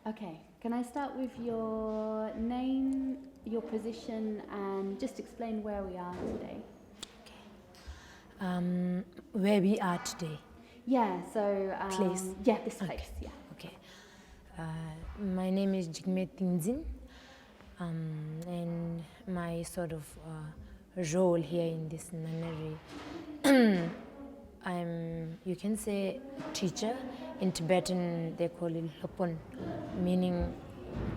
Okay, can I start with your name, your position, and just explain where we are today? Where we are today. Yeah, so, Place. yeah, this Okay. place, yeah. Okay. My name is Jigme Tinzin, and my sort of role here in this nunnery, you can say, teacher. In Tibetan, they call it Lopon, meaning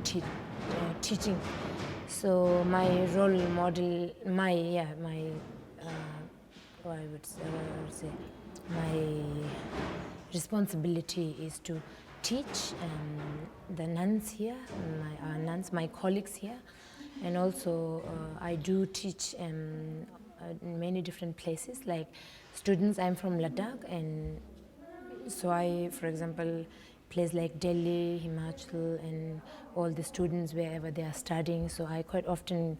teaching. So my role model, I would say, my responsibility is to teach the nuns here, our nuns, my colleagues here, and also I do teach in many different places. Like students, I'm from Ladakh, and so I, for example, place like Delhi, Himachal, and all the students wherever they are studying. So I quite often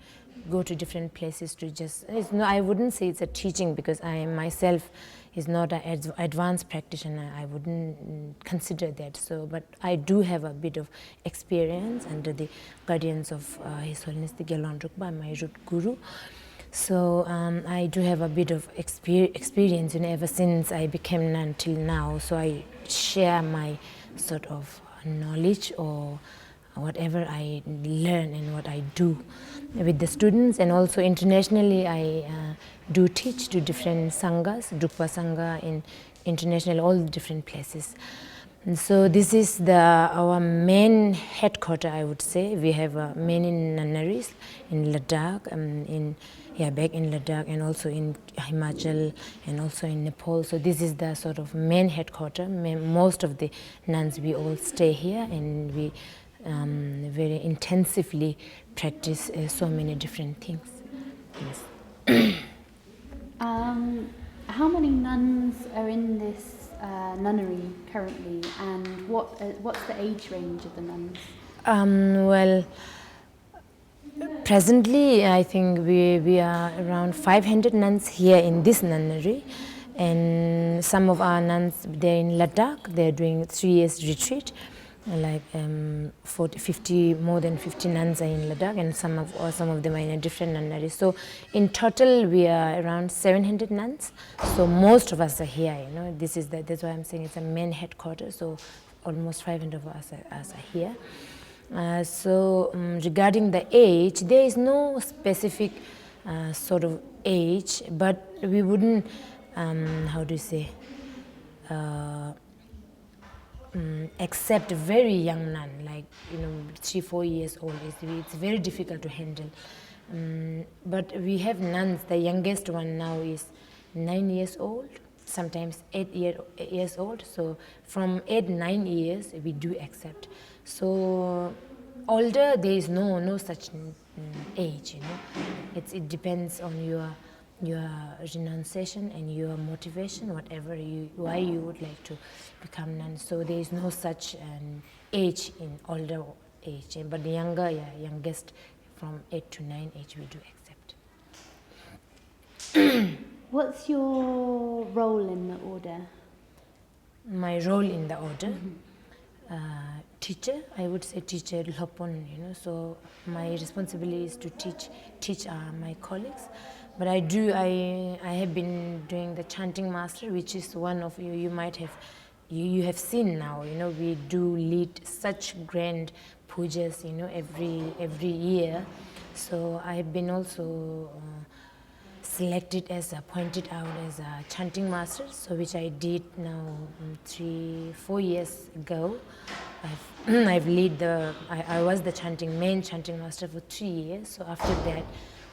go to different places to just. I wouldn't say it's a teaching because I myself is not an advanced practitioner. I wouldn't consider that. So, but I do have a bit of experience under the guardians of His Holiness the Gelon Drukpa, my root guru. So I do have a bit of experience, ever since I became nun till now. So I share my sort of knowledge or whatever I learn and what I do with the students, and also internationally I do teach to different sanghas, Drukpa Sangha in international, all different places. And so this is our main headquarter, I would say. We have many nunneries in Ladakh, back in Ladakh, and also in Himachal, and also in Nepal. So this is the sort of main headquarter. Most of the nuns, we all stay here, and we very intensively practice so many different things. Yes. How many nuns are in this nunnery currently, and what's the age range of the nuns? Well, presently, I think we are around 500 nuns here in this nunnery, and some of our nuns, they're in Ladakh. They're doing 3 years retreat. Like 50, more than 50 nuns are in Ladakh, and some of them are in a different nunnery. So in total, we are around 700 nuns. So most of us are here. That's why I'm saying it's a main headquarters. So almost 500 of us are here. Regarding the age, there is no specific sort of age, but we wouldn't, how do you say, accept a very young nun, like 3-4 years old. It's very difficult to handle. But we have nuns. The youngest one now is 9 years old, sometimes 8 years old. So from 8-9 years we do accept. So older, there is no such age. It depends on your renunciation and your motivation, why you would like to become nun. So there is no such age in older age, but the youngest from 8 to 9 age we do accept. What's your role in the order? My role in the order, teacher. I would say teacher Lopon. So my responsibility is to teach my colleagues. But I have been doing the chanting master, which is one of you might have you have seen now. We do lead such grand pujas every year. So I have been also selected pointed out as a chanting master, so which I did now 3-4 years ago. I was the main chanting master for 3 years. So after that,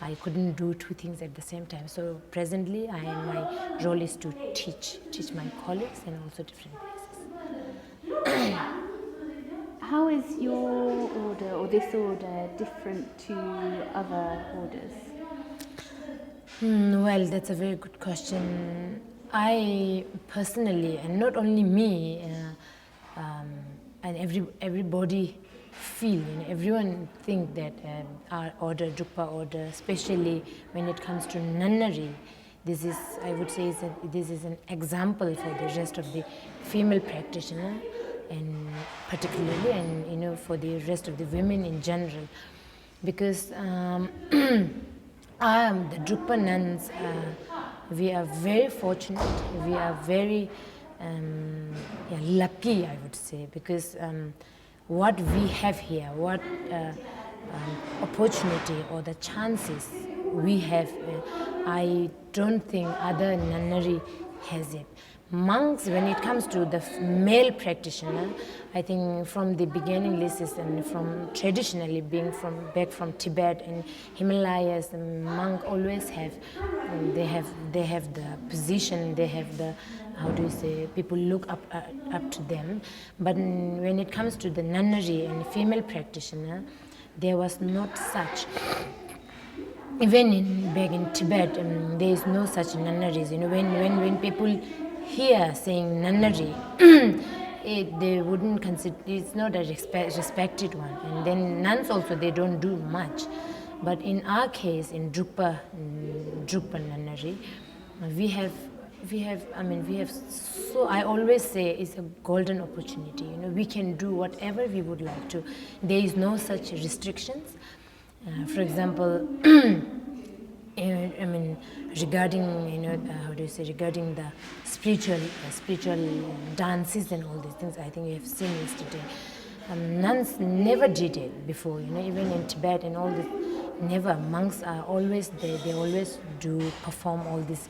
I couldn't do two things at the same time. So presently, my role is to teach my colleagues and also different places. How is your order or this order different to other orders? Well, that's a very good question. I personally, and not only me, and everybody feel, everyone think that our order, Drukpa order, especially when it comes to nunnery, I would say, this is an example for the rest of the female practitioner. and particularly, and for the rest of the women in general, because the Drukpa nuns, we are very fortunate, we are very lucky, I would say, because what we have here, what opportunity or the chances we have, I don't think other nunnery has it. Monks, when it comes to the male practitioner, I think from the beginning lists and from traditionally being back from Tibet and Himalayas, the monk always have the position, they have the, how do you say, people look up to them. But when it comes to the nunnery and female practitioner, there was not such. Even back in Tibet, there is no such nunneries. When people hear saying nunnery, they wouldn't consider, it's not a respected one. And then nuns also, they don't do much. But in our case, in Drukpa nunnery, we have, so I always say it's a golden opportunity. We can do whatever we would like to. There is no such restrictions. For example, regarding how do you say, regarding the spiritual dances and all these things, I think we have seen yesterday. Nuns never did it before. Even in Tibet and all this, never. Monks are always there. They always do perform all these,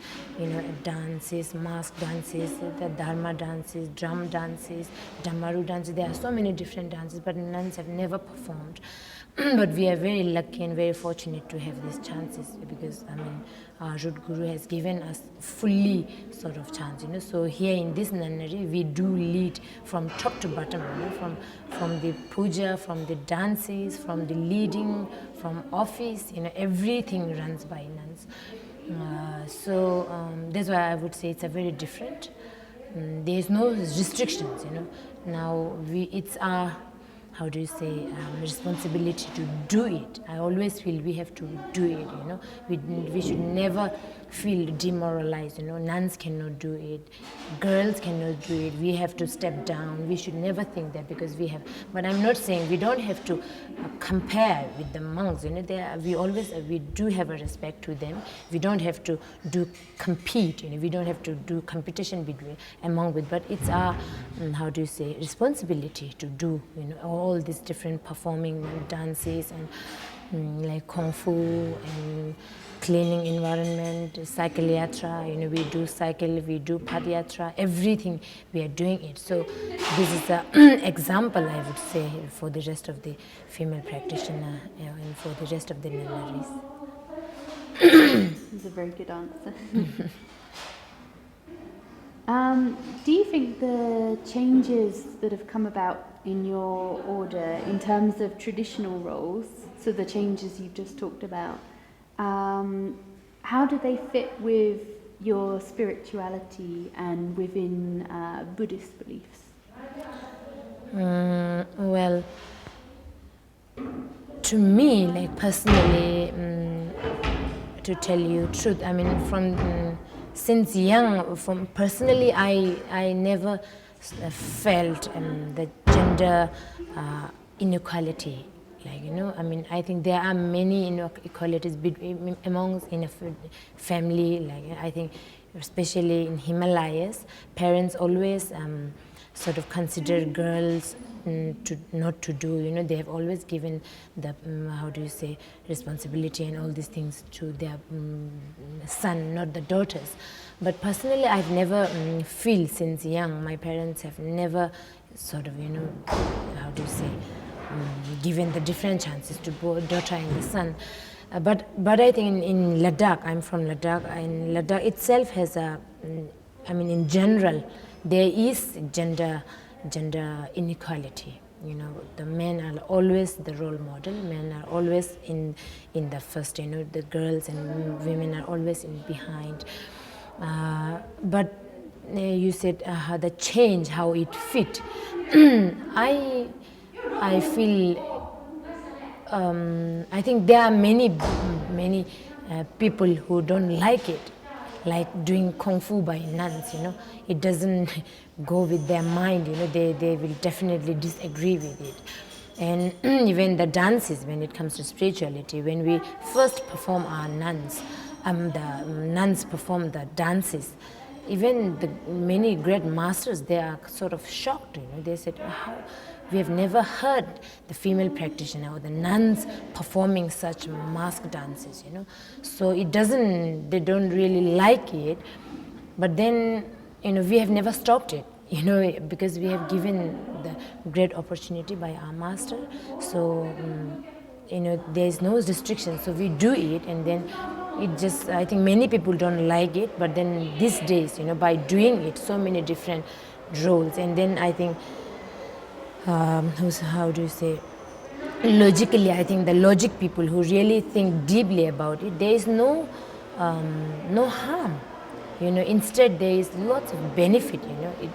dances, mask dances, the dharma dances, drum dances, damaru dances. There are so many different dances, but nuns have never performed. But we are very lucky and very fortunate to have these chances, because our Root Guru has given us fully sort of chance. So here in this nunnery, we do lead from top to bottom. From the puja, from the dances, from the leading, from office. Everything runs by nuns. So that's why I would say it's a very different. There is no restrictions. Now it's our, how do you say, responsibility to do it. I always feel we have to do it. We should never feel demoralized. Nuns cannot do it, girls cannot do it. We have to step down. We should never think that because we have. But I'm not saying we don't have to compare with the monks. We do have a respect to them. We don't have to compete. We don't have to do competition among with. But it's our, how do you say, responsibility to do all these different performing dances and like kung fu and cleaning environment, cycle yatra. We do cycle, we do padyatra, everything we are doing it. So this is an example, I would say, for the rest of the female practitioner and for the rest of the nunneries. That's a very good answer. Do you think the changes that have come about in your order in terms of traditional roles, so the changes you've just talked about, how do they fit with your spirituality and within Buddhist beliefs? Well, to me, like personally, to tell you truth, from since young, personally, I never felt the gender inequality. I think there are many inequalities amongst in a family. I think, especially in Himalayas, parents always sort of consider girls not to do. They have always given the how do you say, responsibility and all these things to their son, not the daughters. But personally, I've never feel since young. My parents have never sort of how do you say, given the different chances to both daughter and the son. But I think in Ladakh, I'm from Ladakh, and Ladakh itself has in general, there is gender inequality. The men are always the role model. Men are always in the first. The girls and women are always in behind. But you said the change, how it fit. I feel, I think there are many people who don't like it. like doing kung fu by nuns, it doesn't go with their mind, they will definitely disagree with it. And even the dances, when it comes to spirituality, when we first perform our nuns, the nuns perform the dances, even the many great masters, they are sort of shocked, they said, how we have never heard the female practitioner or the nuns performing such mask dances, so they don't really like it, but then, we have never stopped it, because we have given the great opportunity by our master, so there is no restriction, so we do it, and then I think many people don't like it, but then these days, by doing it, so many different roles, and then I think, how do you say, logically, I think the logic people who really think deeply about it, there is no harm. Instead there is lots of benefit.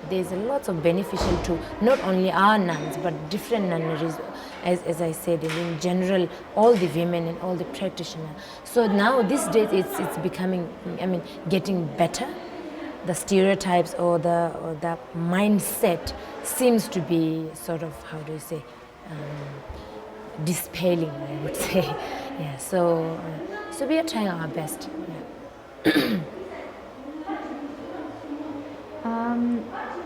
There is a lots of beneficial to not only our nuns but different nunneries, as I said, in general, all the women and all the practitioners. So now these days it's becoming, getting better. The stereotypes or the mindset seems to be sort of, how do you say, dispelling, I would say. Yeah. So we are trying our best. Yeah.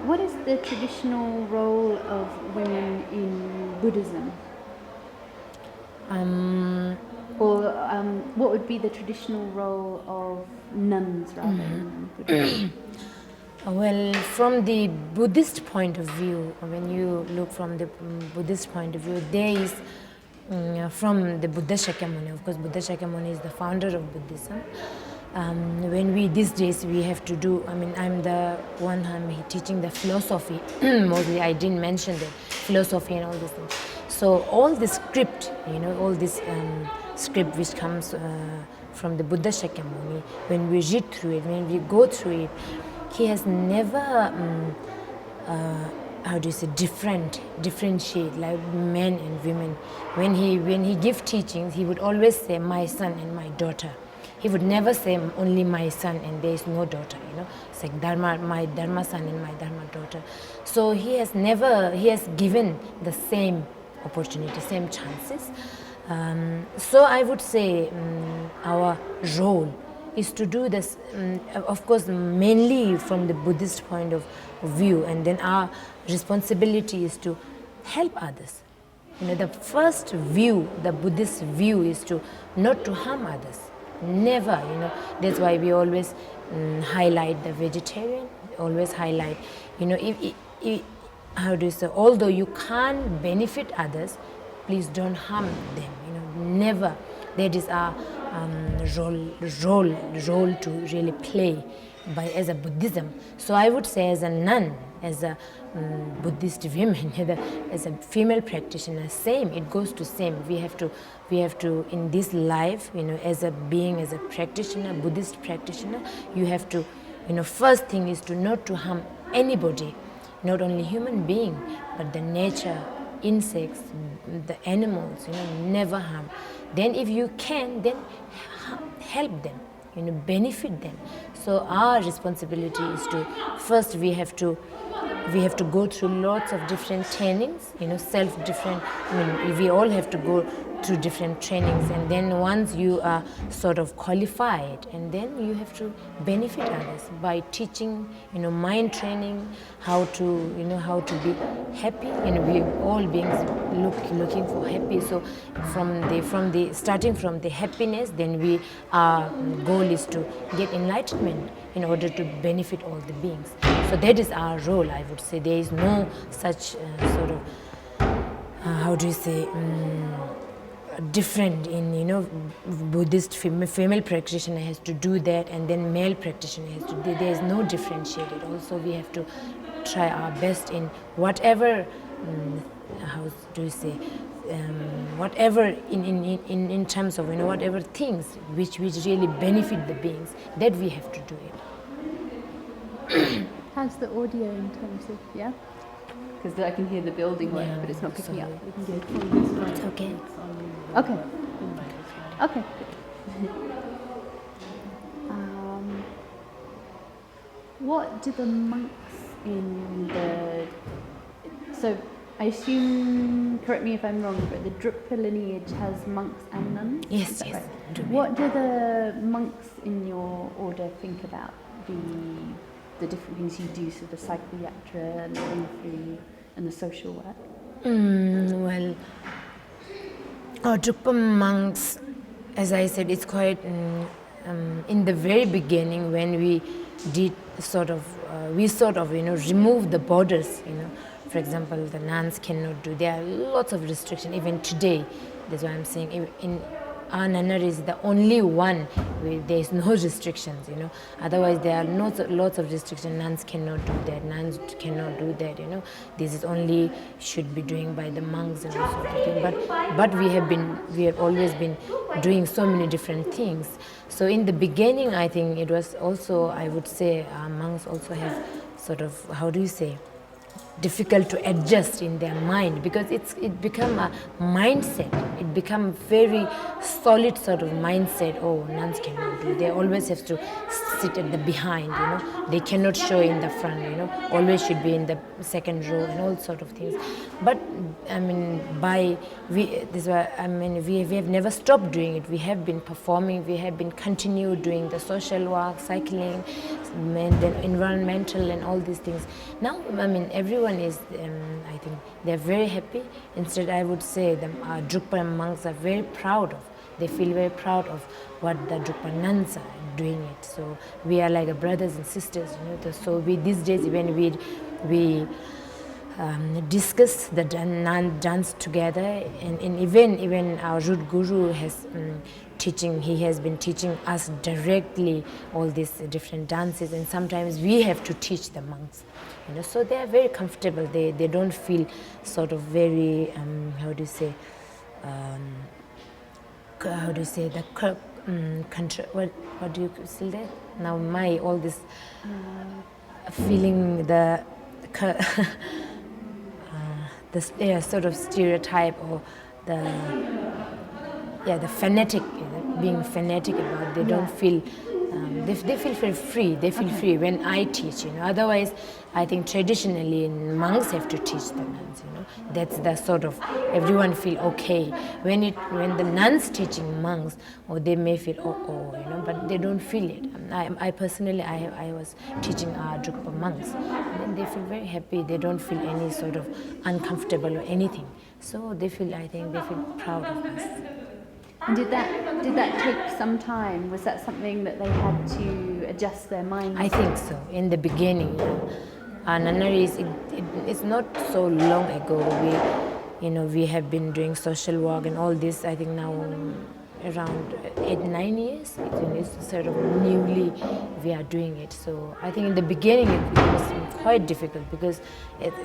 What is the traditional role of women in Buddhism? Or what would be the traditional role of nuns rather in Buddhism? Well, from the Buddhist point of view, when you look from the Buddhist point of view, there is, from the Buddha Shakyamuni, of course, Buddha Shakyamuni is the founder of Buddhism. These days we have to do, I'm the one, I'm teaching the philosophy, mostly I didn't mention the philosophy and all these things. So all the script, all this script which comes from the Buddha Shakyamuni, when we read through it, when we go through it, he has never, differentiate like men and women. When he gives teachings, he would always say, my son and my daughter. He would never say only my son and there is no daughter, It's like my Dharma son and my Dharma daughter. So he has given the same opportunity, same chances. So I would say our role is to do this, of course, mainly from the Buddhist point of view, and then our responsibility is to help others. The first view, the Buddhist view, is to not to harm others. Never, That's why we always highlight the vegetarian, always highlight, how do you say, although you can't benefit others, please don't harm them, never. That is our role to really play as a Buddhism. So I would say, as a nun, as a Buddhist woman, as a female practitioner, same, it goes to same. We have to in this life, as a being, as a practitioner, Buddhist practitioner, you have to, first thing is to not to harm anybody, not only human being, but the nature, insects, the animals, never harm. Then if you can, then help them, benefit them. So our responsibility is to, first we have to go through lots of different trainings, we all have to go through different trainings, and then once you are sort of qualified, and then you have to benefit others by teaching, mind training, how to be happy, we all beings looking for happy. So starting from the happiness, then our goal is to get enlightenment in order to benefit all the beings. So that is our role, I would say. There is no such sort of, how do you say, different in, Buddhist female practitioner has to do that, and then male practitioner has to do. There is no differentiated. Also, we have to try our best in whatever, how do you say, whatever in terms of, whatever things which really benefit the beings, that we have to do it. How's the audio in terms of, yeah? Because I can hear the building work, but it's not picking up. We can get from this one. It's okay. Okay. Okay. What do the monks in the... So I assume, correct me if I'm wrong, but the Drukpa lineage has monks and nuns? Yes, Is that yes. right? What do the monks in your order think about the different things you do, so the cycle yatra and the Kumfu and the social work? Well, our Drukpa monks, as I said, it's quite in the very beginning when we did we removed the borders, For example, the nuns cannot do. There are lots of restrictions even today. That's why I'm saying in our nunnery is the only one where there is no restrictions, Otherwise, there are lots of restrictions. Nuns cannot do that. Nuns cannot do that, This is only should be doing by the monks and all sort of thing. But we have always been doing so many different things. So in the beginning, I think it was also, I would say, our monks also have sort of, how do you say, difficult to adjust in their mind, because it become a mindset. It become very solid sort of mindset. Oh, nuns cannot do. They always have to sit at the behind, They cannot show in the front, Always should be in the second row and all sort of things. But I mean, we have never stopped doing it. We have been performing. We have been continued doing the social work, cycling, and then environmental and all these things. Now, I mean, everyone is, I think, they're very happy. Instead, I would say our Drukpa monks are very proud of. They feel very proud of what the Drukpa nuns are doing it. So we are like brothers and sisters, So these days, when we discuss the dance together, and even our root guru has he has been teaching us directly all these different dances, and sometimes we have to teach the monks, So they are very comfortable. They don't feel sort of very what do you say there? Now all this feeling the sort of stereotype, or the fanatic, being fanatic about. They don't feel. They feel very free. They feel free when I teach. Otherwise, I think traditionally monks have to teach the nuns. That's the sort of everyone feel okay when the nuns teaching monks, or they may feel but they don't feel it. I personally, I was teaching our Drukpa monks, and they feel very happy. They don't feel any sort of uncomfortable or anything. So I think they feel proud of us. And did that take some time? Was that something that they had to adjust their minds? I think so. In the beginning, our nunnery it's not so long ago. We have been doing social work and all this. I think now around 8-9 years. It's sort of newly we are doing it. So I think in the beginning it was quite difficult, because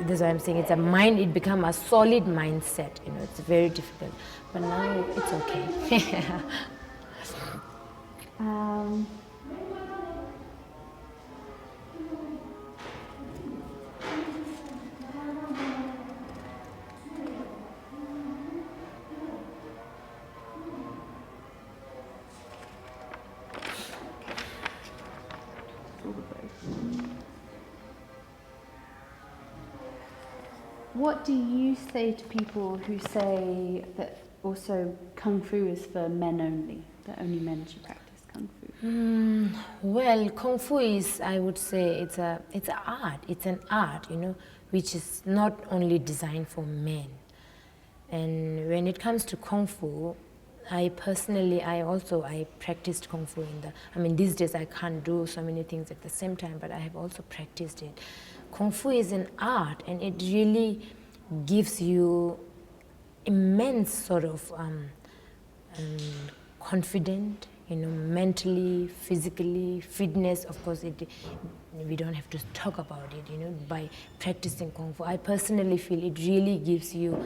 that's why I'm saying it's a mind. It become a solid mindset. It's very difficult. But now it's okay. What do you say to people who say that also Kung Fu is for men only, that only men should practice Kung Fu? Well, Kung Fu is, I would say, it's an art. It's an art, which is not only designed for men. And when it comes to Kung Fu, I personally, I practiced Kung Fu these days I can't do so many things at the same time, but I have also practiced it. Kung Fu is an art, and it really gives you immense sort of confident, mentally, physically, fitness. Of course, we don't have to talk about it, by practicing Kung Fu. I personally feel it really gives you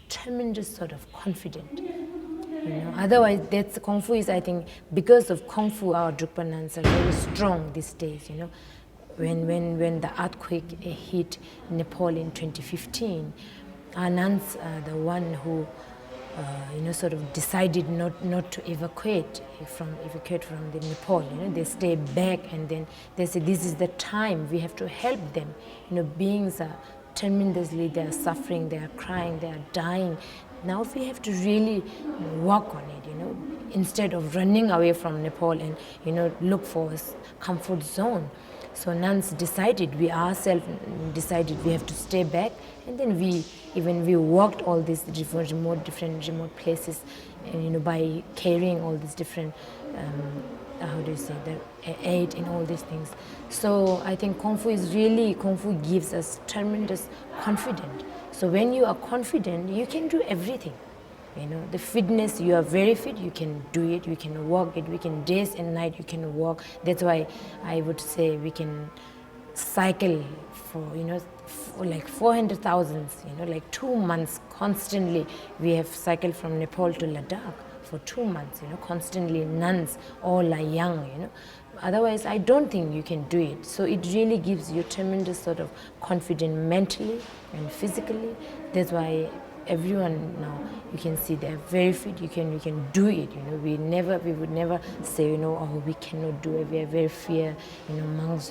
tremendous sort of confidence. Otherwise, that's Kung Fu is, I think, because of Kung Fu, our Drukpa nuns are very strong these days, When the earthquake hit Nepal in 2015, our nuns are the one who sort of decided not to evacuate from the Nepal. They stay back, and then they say this is the time we have to help them. Beings are tremendously, they are suffering, they are crying, they are dying. Now we have to really work on it. Instead of running away from Nepal and look for a comfort zone. So nuns decided, we ourselves decided we have to stay back, and then we worked all these different remote places, and, by carrying all these different, how do you say, the aid and all these things. So I think Kung Fu gives us tremendous confidence. So when you are confident, you can do everything. The fitness, you are very fit, you can do it, you can walk it, we can days and night, you can walk. That's why I would say we can cycle for, for like 400,000, like 2 months constantly. We have cycled from Nepal to Ladakh for 2 months, constantly. Nuns, all are young, Otherwise, I don't think you can do it. So it really gives you tremendous sort of confidence mentally and physically. That's why everyone now, you can see they're very fit, you can do it. We would never say, oh, we cannot do it, we are very fear, monks,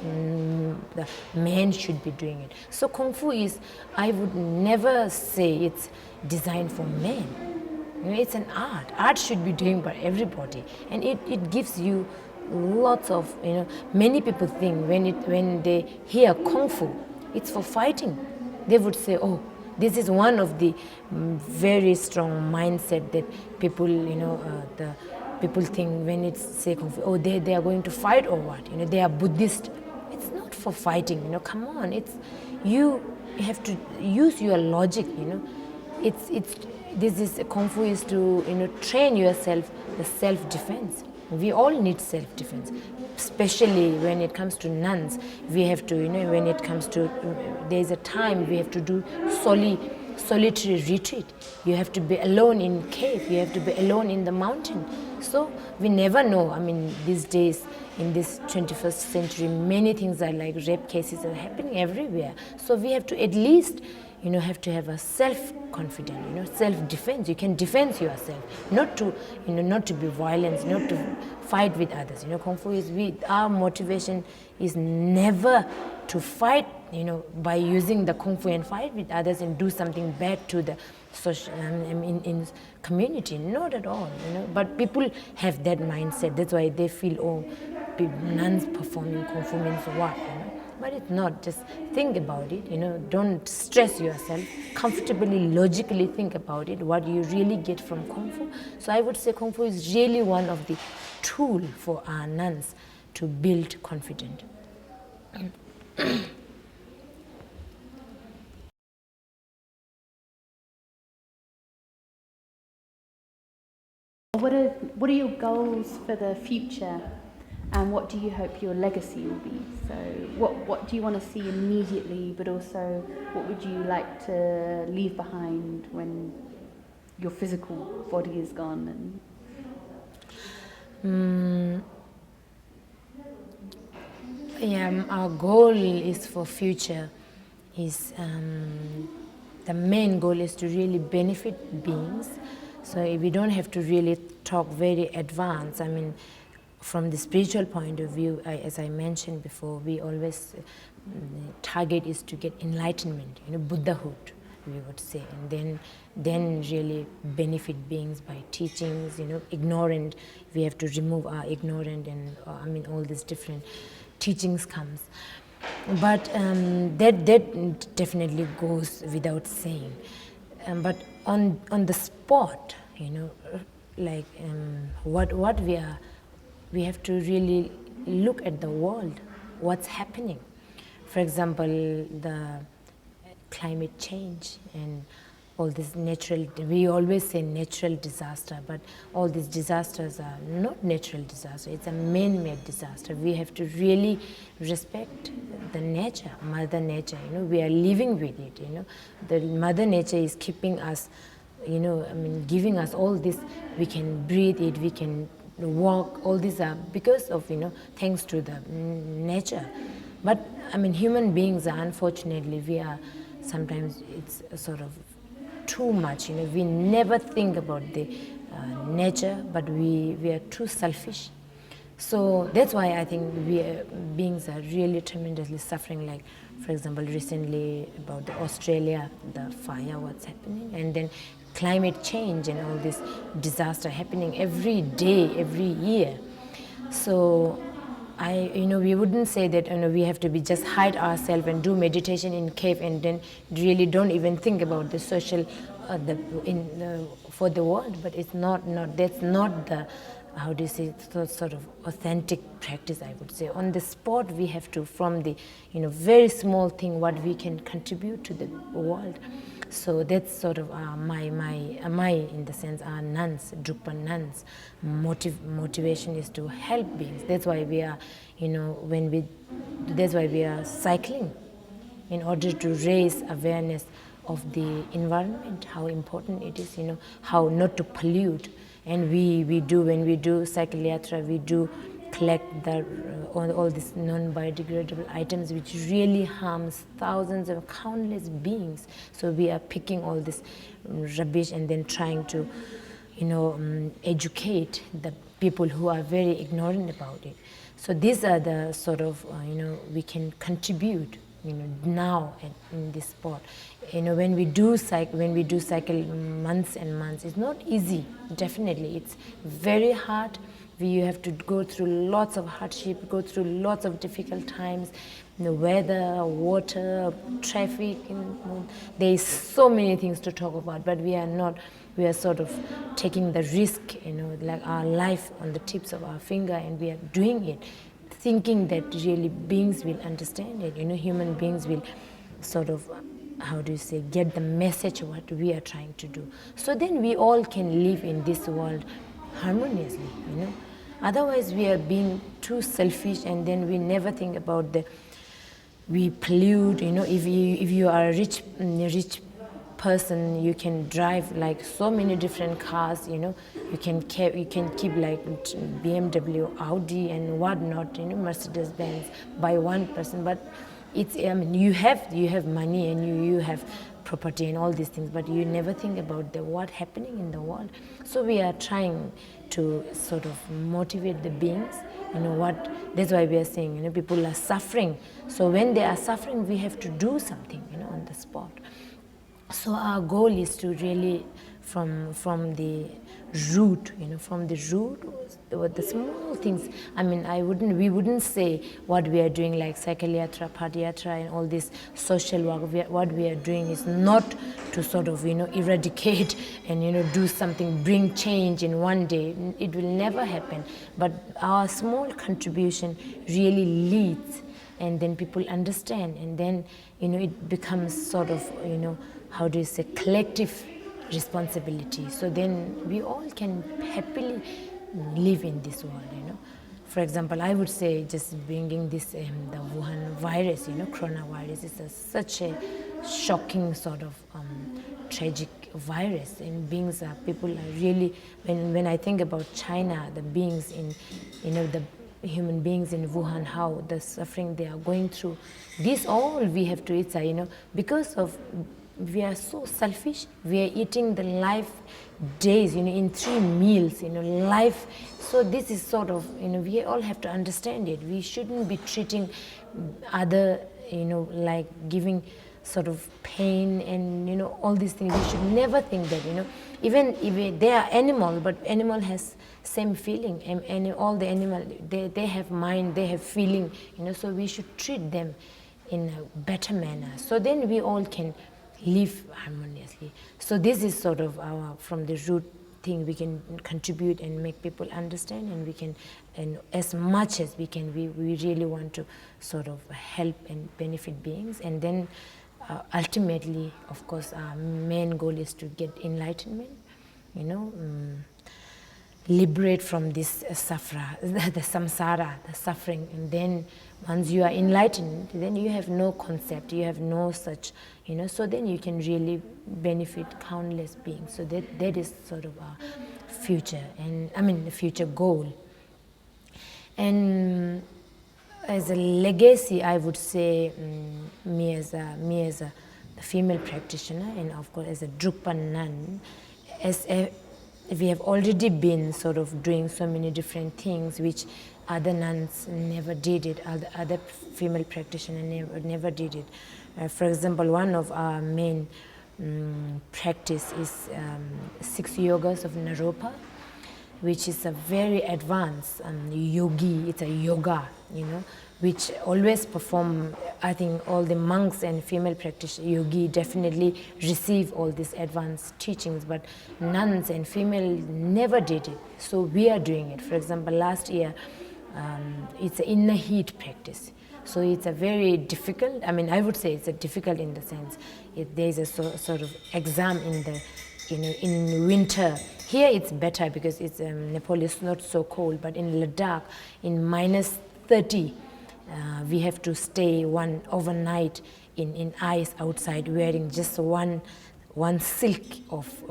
the men should be doing it. So Kung Fu is, I would never say it's designed for men. It's an art. Art should be doing by everybody, and it gives you lots of, many people think when they hear Kung Fu, it's for fighting. They would say, oh, this is one of the very strong mindset that people, the people think when it's say Kung Fu, oh, they are going to fight or what? They are Buddhist. It's not for fighting. Come on. You have to use your logic. This is Kung Fu is to train yourself the self-defense. We all need self-defense, especially when it comes to nuns. We have to, when it comes to, there's a time we have to do solitary retreat. You have to be alone in cave. You have to be alone in the mountain. So we never know. I mean, these days, in this 21st century, many things are like rape cases are happening everywhere. So we have to at least, have to have a self-confidence, self-defense. You can defend yourself, not to be violent, not to fight with others. Kung Fu is, our motivation is never to fight, by using the Kung Fu and fight with others and do something bad to the social, in community. Not at all, But people have that mindset. That's why they feel, oh, nuns performing Kung Fu means what, But it's not. Just think about it, don't stress yourself. Comfortably, logically think about it, what you really get from Kung Fu. So I would say Kung Fu is really one of the tools for our nuns to build confidence. What are your goals for the future, and what do you hope your legacy will be? So what do you want to see immediately, but also what would you like to leave behind when your physical body is gone? Our goal is for future is the main goal is to really benefit beings. So we don't have to really talk very advanced. I mean, from the spiritual point of view, as I mentioned before, we always target is to get enlightenment, Buddhahood, we would say, and then really benefit beings by teachings, ignorant. We have to remove our ignorant, and all these different teachings comes. But that definitely goes without saying. But on the spot, like what we have to really look at the world, what's happening. For example, the climate change and all this natural, we always say natural disaster, but all these disasters are not natural disaster, it's a man-made disaster. We have to really respect the nature, Mother Nature, we are living with it, The Mother Nature is keeping us, giving us all this, we can breathe it, we can walk, all these are because of, thanks to the nature. But, human beings are, unfortunately, we are, sometimes it's a sort of too much. We never think about the nature, but we are too selfish. So that's why I think beings are really tremendously suffering. Like, for example, recently about Australia, the fire, what's happening, and then climate change and all this disaster happening every day, every year. So we wouldn't say that we have to be just hide ourselves and do meditation in cave and then really don't even think about the social, for the world. But it's not that's not the, how do you say, sort of authentic practice, I would say. On the spot, we have to, from the very small thing, what we can contribute to the world. So that's sort of my in the sense, our nuns, Drukpa nuns, motivation is to help beings. That's why we are, that's why we are cycling, in order to raise awareness of the environment, how important it is, how not to pollute. And we do, when we do cycle yatra, we do collect all these non-biodegradable items which really harms thousands of countless beings. So we are picking all this rubbish and then trying to educate the people who are very ignorant about it. So these are the sort of we can contribute now in this sport. When we do cycle months and months, it's not easy. Definitely, it's very hard. You have to go through lots of hardship, go through lots of difficult times, the weather, water, traffic. There is so many things to talk about, but we are sort of taking the risk, like our life on the tips of our finger, and we are doing it, thinking that really beings will understand it. Human beings will sort of, how do you say, get the message of what we are trying to do. So then we all can live in this world harmoniously, Otherwise, we are being too selfish, and then we never think about we pollute. If you are a rich person, you can drive like so many different cars. You can keep like BMW, Audi, and whatnot. Mercedes Benz by one person, but it's you have money and you have property and all these things, but you never think about what happening in the world. So we are trying to sort of motivate the beings. That's why we are saying, people are suffering. So when they are suffering, we have to do something, on the spot. So our goal is to really, from the root, the small things. We wouldn't say what we are doing like cycle yatra, padayatra, and all this social work. What we are doing is not to sort of eradicate and do something, bring change in one day. It will never happen. But our small contribution really leads, and then people understand, and then it becomes sort of how do you say, collective responsibility. So then we all can happily live in this world. For example, I would say, just bringing this the Wuhan virus, coronavirus is such a shocking sort of tragic virus, and people are really, when I think about China, the beings in the human beings in Wuhan, how the suffering they are going through, this all we have to eat, because of we are so selfish. We are eating the life days, in 3 meals, life. So this is sort of, we all have to understand it. We shouldn't be treating other, like giving sort of pain and, all these things. We should never think that, even if they are animal, but animal has same feeling, and all the animal, they have mind, they have feeling, so we should treat them in a better manner. So then we all can live harmoniously. So this is sort of our, from the root thing, we can contribute and make people understand, and we can, and as much as we can, we really want to sort of help and benefit beings. And then ultimately, of course, our main goal is to get enlightenment, liberate from this the samsara, the suffering. And then once you are enlightened, then you have no concept, you have no such, so then you can really benefit countless beings. So that is sort of our future, and the future goal. And as a legacy, I would say, me as a the female practitioner and of course as a Drukpa nun, as a, we have already been sort of doing so many different things which other nuns never did it, other female practitioners never did it. For example, one of our main practice is 6 yogas of Naropa, which is a very advanced yogi, it's a yoga, which always perform. I think all the monks and female practitioners, yogi, definitely receive all these advanced teachings, but nuns and female never did it. So we are doing it. For example, last year, it's an inner heat practice. So it's a very difficult, I would say it's a difficult in the sense, there is a sort of exam in the, in winter. Here it's better because it's Nepal is not so cold, but in Ladakh, in minus 30, we have to stay overnight in ice outside, wearing just one silk of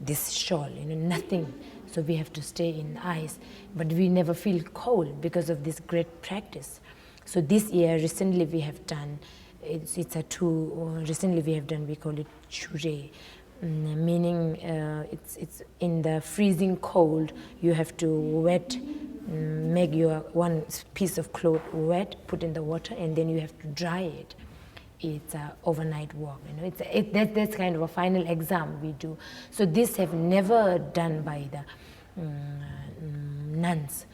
this shawl, nothing. So we have to stay in ice, but we never feel cold because of this great practice. So this year, recently we have done, recently we have done, we call it chure, meaning it's in the freezing cold, you have to wet, make your one piece of cloth wet, put in the water, and then you have to dry it. It's an overnight walk, that's kind of a final exam we do. So this have never done by the nuns.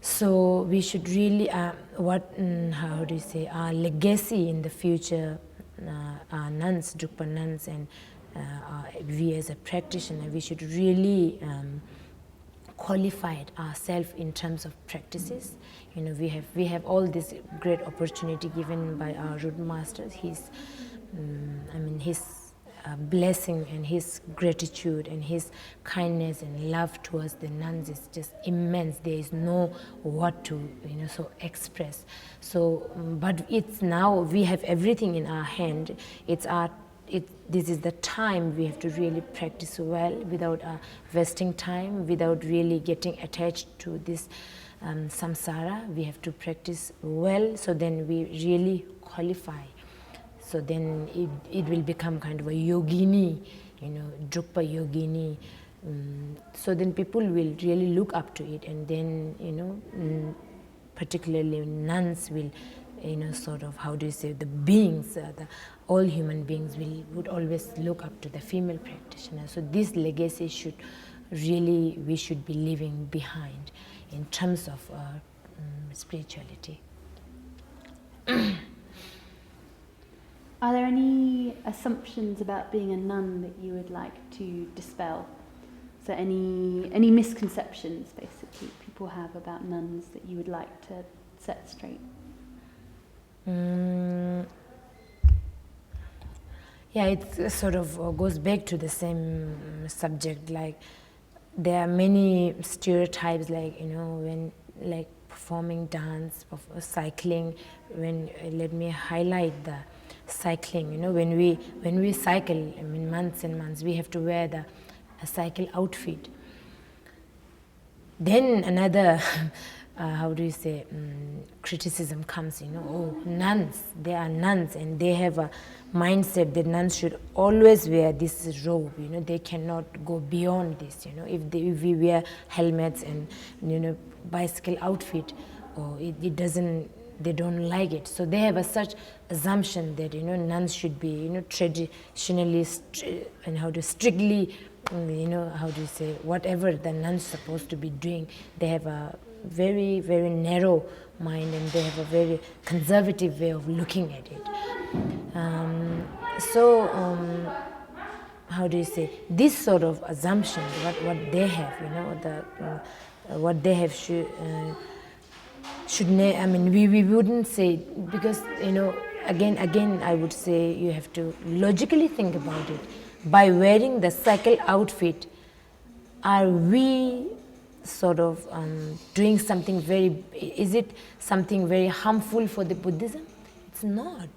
So we should really, our legacy in the future, our nuns, Drukpa nuns, and we as a practitioner, we should really qualify ourselves in terms of practices. We have all this great opportunity given by our root masters. His blessing and his gratitude and his kindness and love towards the nuns is just immense. There is no what to so express. So but it's now we have everything in our hand. This is the time we have to really practice well without wasting time, without really getting attached to this samsara. We have to practice well, so then we really qualify. So then it will become kind of a yogini, Drukpa yogini. So then people will really look up to it, and then, particularly nuns will, sort of, the beings, all human beings would always look up to the female practitioner. So this legacy we should be leaving behind in terms of spirituality. Are there any assumptions about being a nun that you would like to dispel? So any misconceptions, basically, people have about nuns that you would like to set straight? Yeah, it sort of goes back to the same subject. Like there are many stereotypes, like when performing dance, cycling. Let me highlight the cycling. When we cycle, months and months, we have to wear a cycle outfit. Then another criticism comes, oh, nuns, they are nuns and they have a mindset that nuns should always wear this robe, they cannot go beyond this, if we wear helmets and, bicycle outfit, they don't like it. So they have such assumption that, nuns should be, traditionally, strictly, whatever the nuns supposed to be doing. They have a very, very narrow mind, and they have a very conservative way of looking at it. This sort of assumption, what they have, what they have should we wouldn't say, because again I would say you have to logically think about it. By wearing the cycle outfit, are we sort of doing something is it something very harmful for the Buddhism? It's not.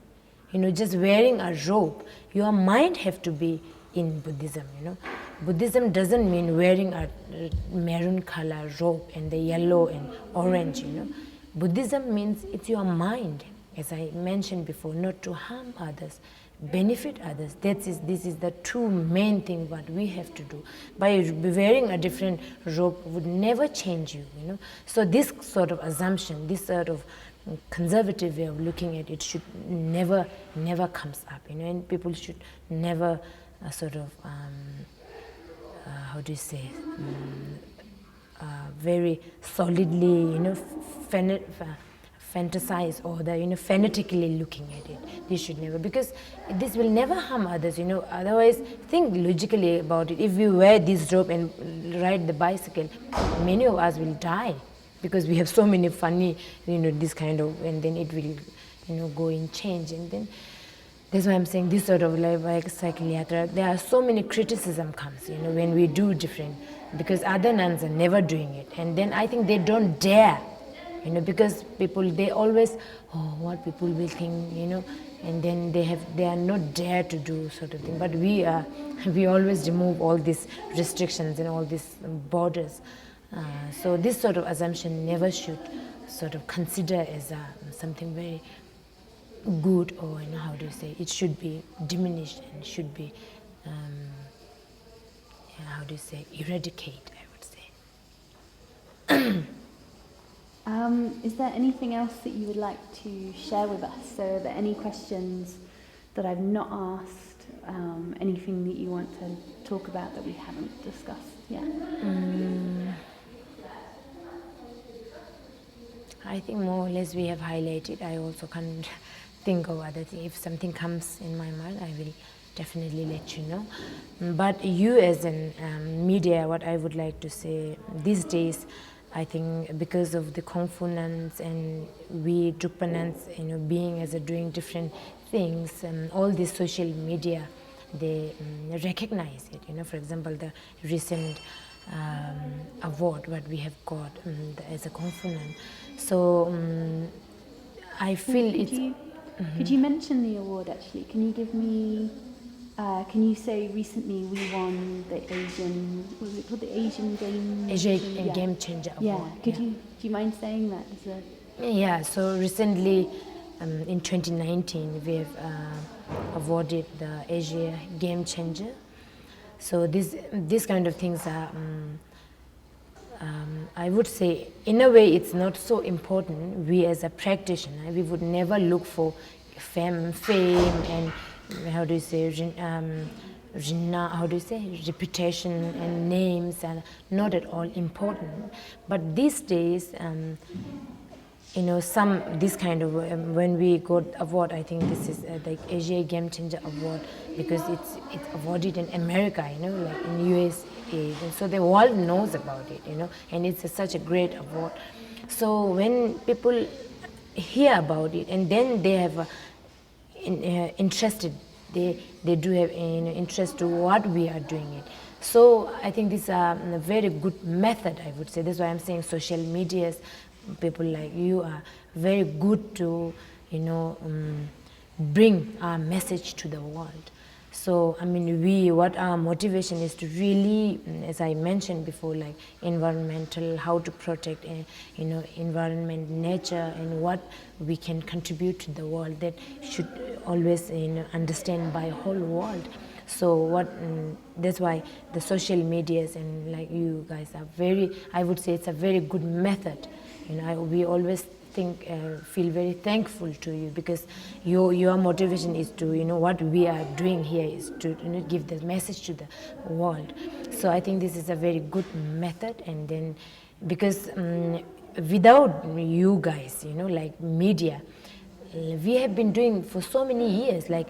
Just wearing a robe, your mind have to be in Buddhism, Buddhism doesn't mean wearing a maroon color robe and the yellow and orange, Buddhism means it's your mind, as I mentioned before, not to harm others, benefit others. This is the two main thing what we have to do. By wearing a different robe would never change you, you know. So this sort of assumption, this sort of conservative way of looking at it should never comes up, you know, and people should never how do you say, very solidly, you know, fantasize or the, you know, fanatically looking at it. This should never, because this will never harm others, you know. Otherwise, think logically about it. If we wear this robe and ride the bicycle, many of us will die because we have so many funny, you know, this kind of, and then it will, you know, go in change. And then that's why I'm saying this sort of like cycle yatra, there are so many criticism comes, you know, when we do different, because other nuns are never doing it. And then I think they don't dare, you know, because people, they always, oh, what people will think, you know, and then they are not dare to do sort of thing. But we always remove all these restrictions and all these borders. So this sort of assumption never should sort of consider as something very good, or, you know, how do you say, it should be diminished and should be, how do you say, eradicate, I would say. Is there anything else that you would like to share with us? So are there any questions that I've not asked? Anything that you want to talk about that we haven't discussed yet? I think more or less we have highlighted. I also can't think of other things. If something comes in my mind, I will definitely let you know. But you as a media, what I would like to say, these days, I think because of the Kung Fu nuns and we Drukpa nuns, you know, being as a doing different things, all these social media, they recognize it. You know, for example, the recent award what we have got as a Kung Fu nun. So I feel Could you mention the award actually? Can you give me? Can you say recently we won the Asian? What was it called? The Asian Game. Asian Game Changer Award. Yeah. Do you mind saying that? Yeah. So recently, in 2019, we have awarded the Asia Game Changer. So this kind of things are. I would say, in a way, it's not so important. We as a practitioner, we would never look for fame and how do you say, reputation and names are not at all important. But these days, you know, this kind of, when we got award, I think this is like Asia Game Changer Award, because it's awarded in America, you know, like in USA, and so the world knows about it, you know, and it's such a great award. So when people hear about it, and then they have interested, they do have an interest to what we are doing it. So I think this is a very good method, I would say. That's why I'm saying social medias, people like you are very good to, you know, bring our message to the world. So I mean, what our motivation is to really, as I mentioned before, like environmental, how to protect, you know, environment, nature, and what we can contribute to the world, that should always, you know, understand by whole world. So that's why the social medias and like you guys are very, I would say it's a very good method. You know, we always feel very thankful to you, because your motivation is to, you know, what we are doing here is to, you know, give the message to the world. So I think this is a very good method. And then because without you guys, you know, like media, we have been doing for so many years, like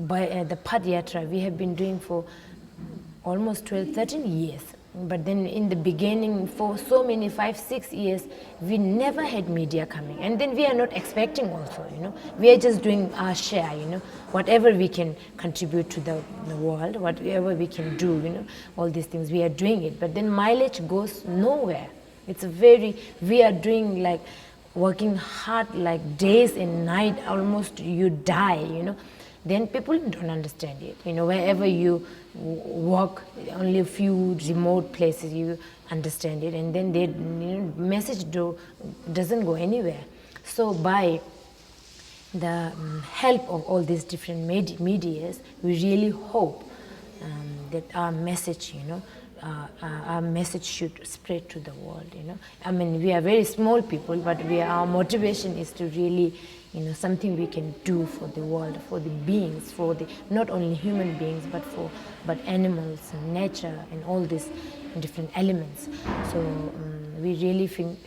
by the Padayatra we have been doing for almost 12-13 years. But then in the beginning, for so many 5-6 years, we never had media coming. And then we are not expecting also, you know. We are just doing our share, you know. Whatever we can contribute to the world, whatever we can do, you know, all these things, we are doing it. But then mileage goes nowhere. We are doing like, working hard like days and night, almost you die, you know. Then people don't understand it. You know, wherever you walk, only a few remote places you understand it, and then message doesn't go anywhere. So by the help of all these different medias, we really hope that our message, our message should spread to the world. I mean, we are very small people, but our motivation is to really, something we can do for the world, for the beings, for the not only human beings, but animals and nature and all these different elements. So we really think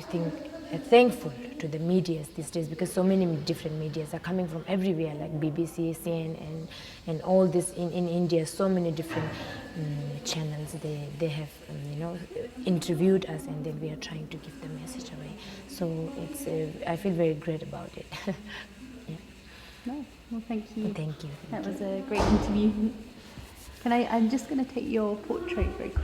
thankful to the medias these days, because so many different medias are coming from everywhere, like BBC, CNN, and all this in India. So many different channels. They have interviewed us, and then we are trying to give the message away. So it's I feel very great about it. Yeah. No, well, thank you. Thank you. That was a great interview. I'm just going to take your portrait very quickly.